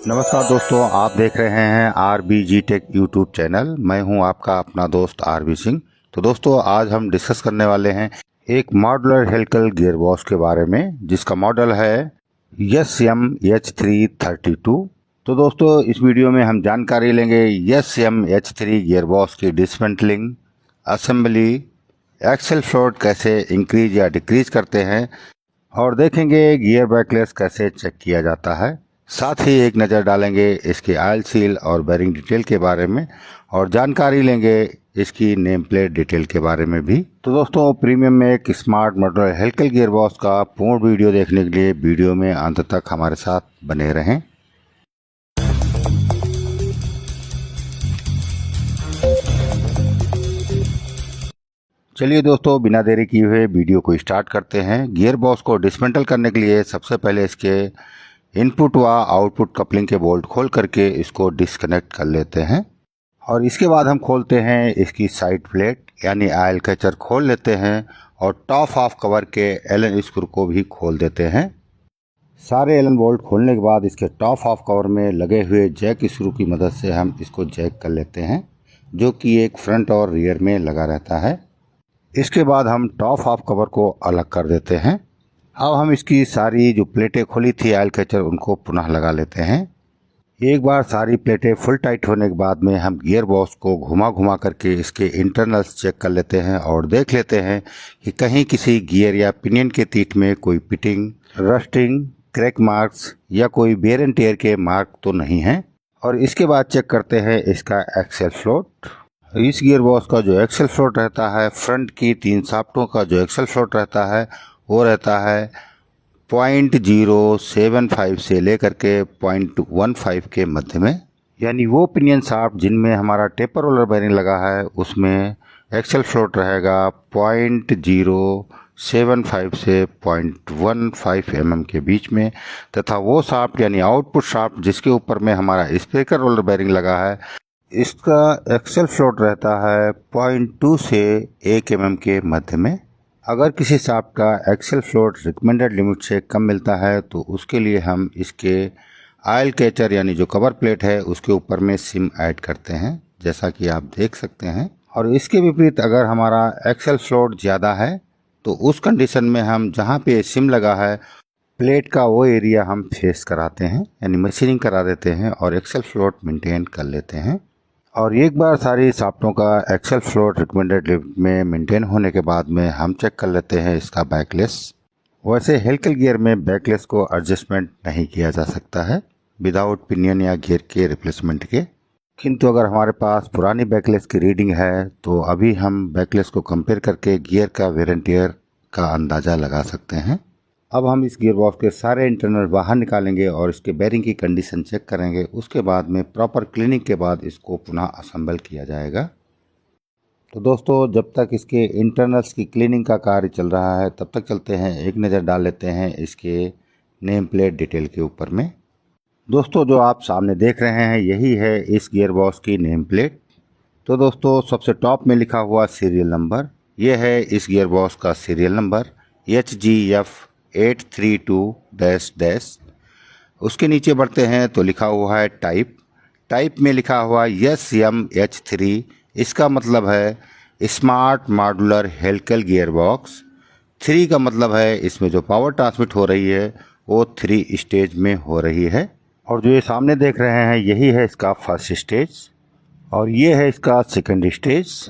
नमस्कार दोस्तों, आप देख रहे हैं RBG टेक यूट्यूब चैनल। मैं हूं आपका अपना दोस्त RB सिंह। तो दोस्तों, आज हम डिस्कस करने वाले हैं एक मॉड्यूलर हेलिकल गियर बॉक्स के बारे में, जिसका मॉडल है SMH332। तो दोस्तों, इस वीडियो में हम जानकारी लेंगे SMH3 गियर बॉक्स की डिसमेंटलिंग, असेंबली, एक्सेल फ्लोट कैसे इंक्रीज या डिक्रीज करते हैं और देखेंगे गियर बैकलेस कैसे चेक किया जाता है। साथ ही एक नज़र डालेंगे इसके ऑयल सील और बेरिंग डिटेल के बारे में और जानकारी लेंगे इसकी नेम प्लेट डिटेल के बारे में भी। तो दोस्तों, प्रीमियम में एक smart modular helical gear box का पूर्ण वीडियो देखने के लिए वीडियो में अंत तक हमारे साथ बने रहें। चलिए दोस्तों, बिना देरी किए हुए वीडियो को स्टार्ट करते हैं। गियर बॉक्स को डिसमेंटल करने के लिए सबसे पहले इसके इनपुट व आउटपुट कपलिंग के बोल्ट खोल करके इसको डिस्कनेक्ट कर लेते हैं और इसके बाद हम खोलते हैं इसकी साइड प्लेट यानी ऑयल कैचर खोल लेते हैं और टॉप ऑफ कवर के एलन स्क्रू को भी खोल देते हैं। सारे एलन बोल्ट खोलने के बाद इसके टॉप ऑफ कवर में लगे हुए जैक स्क्रू की मदद से हम इसको जैक कर लेते हैं, जो कि एक फ्रंट और रियर में लगा रहता है। इसके बाद हम टॉप ऑफ कवर को अलग कर देते हैं। अब हम इसकी सारी जो प्लेटें खोली थी ऑयल कैचर, उनको पुनः लगा लेते हैं। एक बार सारी प्लेटें फुल टाइट होने के बाद में हम गियर बॉक्स को घुमा घुमा करके इसके इंटरनल्स चेक कर लेते हैं और देख लेते हैं कि कहीं किसी गियर या पिनियन के तीत में कोई पिटिंग, रस्टिंग, क्रैक मार्क्स या कोई वेयर एंड टेयर के मार्क तो नहीं है। और इसके बाद चेक करते हैं इसका एक्सेल फ्लोट। इस गियर बॉक्स का जो एक्सेल फ्लोट रहता है, फ्रंट की 3 शाफ्टों का जो एक्सेल फ्लोट रहता है वो रहता है 0.075 से लेकर के 0.15 के मध्य में, यानी वो पिनियन शाफ्ट जिनमें हमारा टेपर रोलर बेरिंग लगा है उसमें एक्सेल फ्लोट रहेगा 0.075 से 0.15 mm के बीच में, तथा वो शाफ्ट यानी आउटपुट शाफ्ट जिसके ऊपर में हमारा स्पीकर रोलर बेरिंग लगा है इसका एक्सेल फ्लोट रहता है 0.2 से 1 mm के मध्य में। अगर किसी शाफ्ट का एक्सेल फ्लोट रिकमेंडेड लिमिट से कम मिलता है तो उसके लिए हम इसके ऑयल कैचर यानी जो कवर प्लेट है उसके ऊपर में सिम ऐड करते हैं, जैसा कि आप देख सकते हैं। और इसके विपरीत अगर हमारा एक्सेल फ्लोट ज़्यादा है तो उस कंडीशन में हम जहाँ पे सिम लगा है प्लेट का वो एरिया हम फेस कराते हैं यानी मशीनिंग करा देते हैं और एक्सेल फ्लोट मेंटेन कर लेते हैं। और एक बार सारी शाफ्टों का एक्सेल फ्लोट रिकमेंडेड लिमिट में मेंटेन होने के बाद में हम चेक कर लेते हैं इसका बैकलेस। वैसे हेलिकल गियर में बैकलेस को एडजस्टमेंट नहीं किया जा सकता है विदाउट पिनियन या गियर के रिप्लेसमेंट के, किंतु अगर हमारे पास पुरानी बैकलेस की रीडिंग है तो अभी हम बैकलेस को कंपेयर करके गियर का वेयर एंड टियर का अंदाज़ा लगा सकते हैं। अब हम इस गियर बॉक्स के सारे इंटरनल बाहर निकालेंगे और इसके बेरिंग की कंडीशन चेक करेंगे। उसके बाद में प्रॉपर क्लीनिंग के बाद इसको पुनः असेंबल किया जाएगा। तो दोस्तों, जब तक इसके इंटरनल्स की क्लीनिंग का कार्य चल रहा है तब तक चलते हैं एक नज़र डाल लेते हैं इसके नेम प्लेट डिटेल के ऊपर में। दोस्तों, जो आप सामने देख रहे हैं यही है इस गियर बॉक्स की नेम प्लेट। तो दोस्तों, सबसे टॉप में लिखा हुआ सीरियल नंबर, यह है इस गियर बॉक्स का सीरियल नंबर HGF832-। उसके नीचे बढ़ते हैं तो लिखा हुआ है टाइप में लिखा हुआ SMH3। इसका मतलब है smart modular helical gear box. 3 का मतलब है इसमें जो पावर ट्रांसमिट हो रही है वो 3 स्टेज में हो रही है। और जो ये सामने देख रहे हैं यही है इसका फर्स्ट स्टेज और ये है इसका सेकंड स्टेज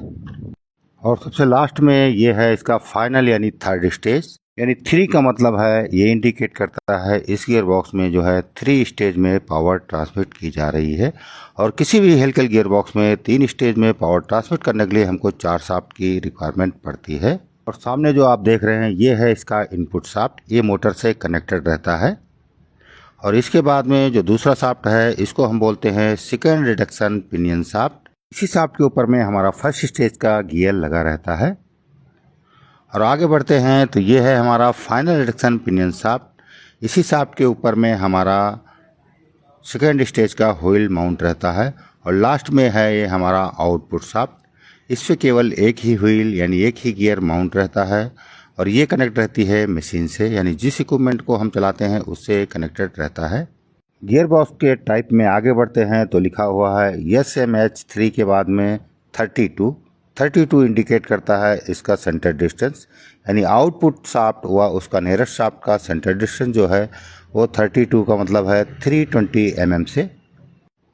और सबसे लास्ट में ये है इसका फाइनल यानी थर्ड स्टेज। यानी 3 का मतलब है ये इंडिकेट करता है इस गियर बॉक्स में जो है 3 स्टेज में पावर ट्रांसमिट की जा रही है। और किसी भी हेलिकल गियर बॉक्स में 3 स्टेज में पावर ट्रांसमिट करने के लिए हमको 4 शाफ्ट की रिक्वायरमेंट पड़ती है। और सामने जो आप देख रहे हैं ये है इसका इनपुट शाफ्ट, ये मोटर से कनेक्टेड रहता है। और इसके बाद में जो दूसरा शाफ्ट है इसको हम बोलते हैं सेकेंड रिडक्शन पिनियन शाफ्ट। इसी शाफ्ट के ऊपर में हमारा फर्स्ट स्टेज का गियर लगा रहता है। और आगे बढ़ते हैं तो ये है हमारा फाइनल रिडक्शन पिनियन शाफ्ट। इसी शाफ्ट के ऊपर में हमारा सेकेंड स्टेज का व्हील माउंट रहता है। और लास्ट में है ये हमारा आउटपुट शाफ्ट। इस पे केवल एक ही व्हील यानी एक ही गियर माउंट रहता है और ये कनेक्ट रहती है मशीन से, यानी जिस इक्विपमेंट को हम चलाते हैं उससे कनेक्टेड रहता है। गियर बॉक्स के टाइप में आगे बढ़ते हैं तो लिखा हुआ है SMH3 के बाद में 32 इंडिकेट करता है इसका सेंटर डिस्टेंस, यानी आउटपुट शाफ्ट व उसका नियरेस्ट शाफ्ट का सेंटर डिस्टेंस जो है वो 32 का मतलब है 320 mm से।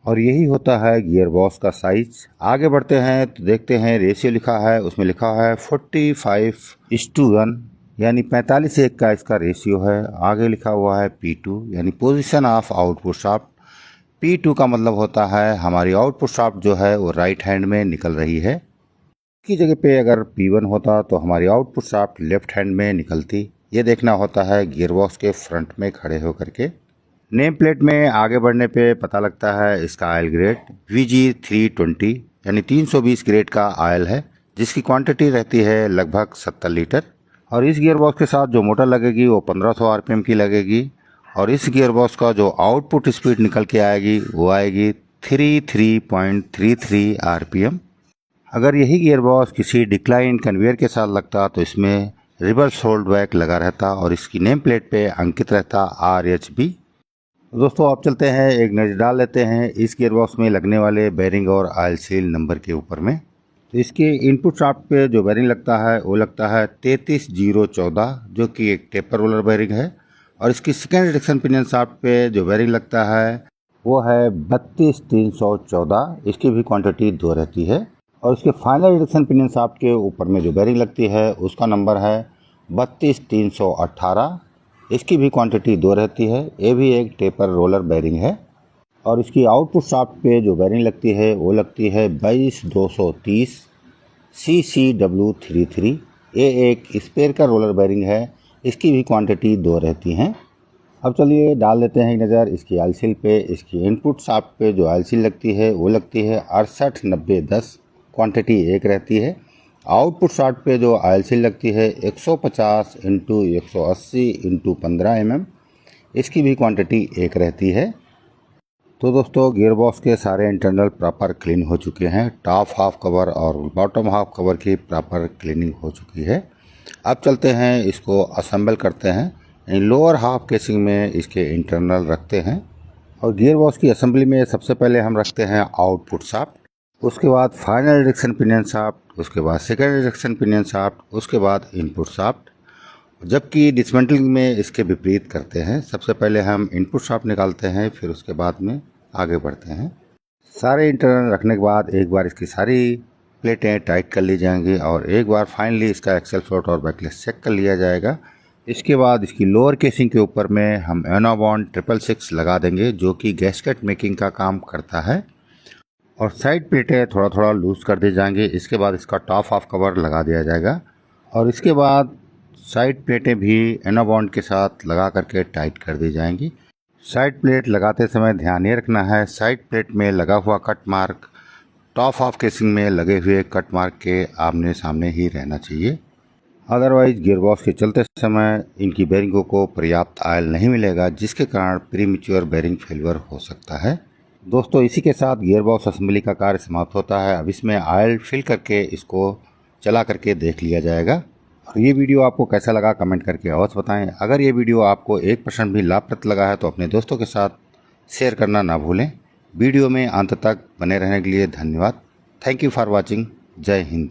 और यही होता है गियर बॉक्स का साइज। आगे बढ़ते हैं तो देखते हैं रेशियो लिखा है, उसमें लिखा है 45:1 यानी 45:1 का इसका रेशियो है। आगे लिखा हुआ है P2 यानी position of output shaft. P2 का मतलब होता है हमारी आउटपुट शाफ्ट जो है वो राइट हैंड में निकल रही है। की जगह पे अगर P1 होता तो हमारी आउटपुट शाफ्ट लेफ्ट हैंड में निकलती। ये देखना होता है गियर बॉक्स के फ्रंट में खड़े होकर के। नेम प्लेट में आगे बढ़ने पे पता लगता है इसका ऑयल ग्रेड VG320 यानी 320 ग्रेड का ऑयल है, जिसकी क्वांटिटी रहती है लगभग 70 लीटर। और इस गियर बॉक्स के साथ जो मोटर लगेगी वो 1500 RPM की लगेगी। और इस गियर बॉक्स का जो आउटपुट स्पीड निकल के आएगी वो आएगी 33.33 RPM। अगर यही गियर बॉक्स किसी डिक्लाइन कन्वेयर के साथ लगता तो इसमें रिवर्स होल्ड बैक लगा रहता और इसकी नेम प्लेट पे अंकित रहता RHB। दोस्तों आप चलते हैं एक नज़र डाल लेते हैं इस गियर बॉक्स में लगने वाले बेरिंग और ऑयल सील नंबर के ऊपर में। तो इसके इनपुट शाफ्ट पे जो बेरिंग लगता है वो लगता है 33-014 जो कि एक टेपर रोलर बेरिंग है। और इसकी सेकेंड रिडक्शन पिनियन शाफ्ट पे जो बेरिंग लगता है वो है 32-314, इसकी भी क्वांटिटी 2 रहती है। और इसके फाइनल रिडक्शन पिनियन शाफ्ट के ऊपर में जो बेरिंग लगती है उसका नंबर है 32-318, इसकी भी क्वांटिटी 2 रहती है। ये भी एक टेपर रोलर बेरिंग है। और इसकी आउटपुट शाफ्ट पे जो बेरिंग लगती है वो लगती है 22-230 CCW33। ये एक स्पेयर का रोलर बेरिंग है, इसकी भी क्वांटिटी 2 रहती हैं। अब चलिए डाल लेते हैं एक नज़र इसकी ऑयल सील पे। इसकी इनपुट शाफ्ट पे जो ऑयल सील लगती है वो लगती है 68-90-10, क्वांटिटी 1 रहती है। आउटपुट शाफ्ट पे जो ऑयल सील लगती है 150x180x15 mm, इसकी भी क्वांटिटी 1 रहती है। तो दोस्तों गियर बॉक्स के सारे इंटरनल प्रॉपर क्लीन हो चुके हैं। टॉप हाफ कवर और बॉटम हाफ कवर की प्रॉपर क्लीनिंग हो चुकी है। अब चलते हैं इसको असेंबल करते हैं। लोअर हाफ केसिंग में इसके इंटरनल रखते हैं। और गियर बॉक्स की असेंबली में सबसे पहले हम रखते हैं आउटपुट शाफ्ट, उसके बाद फाइनल रिडक्शन पिनियन शाफ्ट, उसके बाद सेकेंड रिडक्शन पिनियन शाफ्ट, उसके बाद इनपुट शाफ्ट। जबकि डिसमेंटलिंग में इसके विपरीत करते हैं। सबसे पहले हम इनपुट शाफ्ट निकालते हैं, फिर उसके बाद में आगे बढ़ते हैं। सारे इंटरनल रखने के बाद एक बार इसकी सारी प्लेटें टाइट कर ली जाएंगी और एक बार फाइनली इसका एक्सेल फ्लोट और बैकलेस चेक कर लिया जाएगा। इसके बाद इसकी लोअर केसिंग के ऊपर में हम एनाबॉन्ड 666 लगा देंगे, जो कि गैस्केट मेकिंग का काम करता है। और साइड प्लेटें थोड़ा थोड़ा लूज कर दी जाएंगी। इसके बाद इसका टॉप ऑफ कवर लगा दिया जाएगा और इसके बाद साइड प्लेटें भी एनाबॉन्ड के साथ लगा करके टाइट कर दी जाएंगी। साइड प्लेट लगाते समय ध्यान ये रखना है साइड प्लेट में लगा हुआ cut mark top of casing में लगे हुए कट मार्क के आमने सामने ही रहना चाहिए। अदरवाइज गियरबॉक्स के चलते समय इनकी बेरिंगों को पर्याप्त ऑयल नहीं मिलेगा, जिसके कारण प्रीमेच्योर बेरिंग फेलियर हो सकता है। दोस्तों इसी के साथ गियरबॉक्स असेंबली का कार्य समाप्त होता है। अब इसमें ऑयल फिल करके इसको चला करके देख लिया जाएगा। और ये वीडियो आपको कैसा लगा कमेंट करके अवश्य बताएं। अगर ये वीडियो आपको 1% भी लाभप्रद लगा है तो अपने दोस्तों के साथ शेयर करना ना भूलें। वीडियो में अंत तक बने रहने के लिए धन्यवाद। Thank you for watching. जय हिंद।